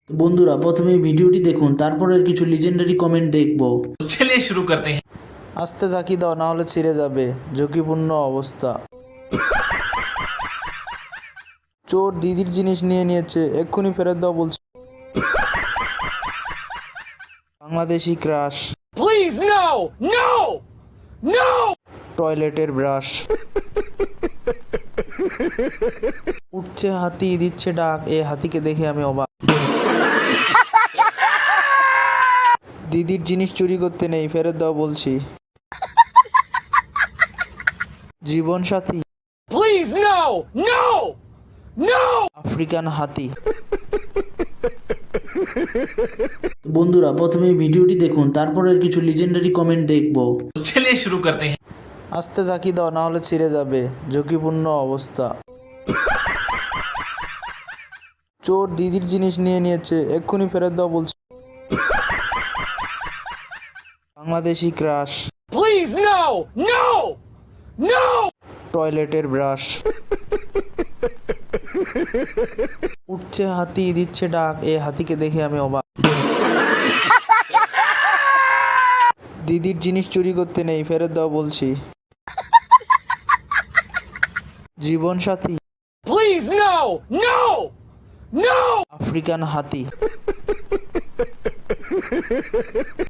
তো বন্ধুরা প্রথমে ভিডিওটি দেখুন, তারপরের কিছু লিজেন্ডারি কমেন্ট দেখব। चलिए शुरू करते हैं। আস্তে ঝাঁকি দাও, না হলে ছিঁড়ে যাবে, ঝুঁকিপূর্ণ অবস্থা। চোর দিদির জিনিস নিয়ে নিয়েছে, এক্ষুনি ফেরত দাও বলছে। Bangladeshi crush. Please no, no, no. টয়লেটের ব্রাশ। উঠছে হাতি, দিচ্ছে ডাক, এ হাতিকে দেখে আমি অবাক। দিদির জিনিস চুরি করতে নেই, ফেরত দাও বলছি। জীবন সাথী। Please no, no, no. African হাতি। তো বন্ধুরা প্রথমে ভিডিওটি দেখুন, তারপরের কিছু লিজেন্ডারি কমেন্ট দেখব। चलिए शुरू करते हैं। আস্তে ঝাঁকি দাও, না হলে ছিঁড়ে যাবে, ঝুঁকিপূর্ণ অবস্থা। চোর দিদির জিনিস নিয়ে নিয়েছে, এক্ষুনি ফেরত দাও বলছে। Bangladeshi crush. Please no, no, no. টয়লেটের ব্রাশ। উঠছে হাতি, দিচ্ছে ডাক, এ হাতিকে দেখে আমি অবাক। দিদির জিনিস চুরি করতে নেই, ফেরত দাও বলছি। জীবন সাথী। Please no, no, no. African হাতি।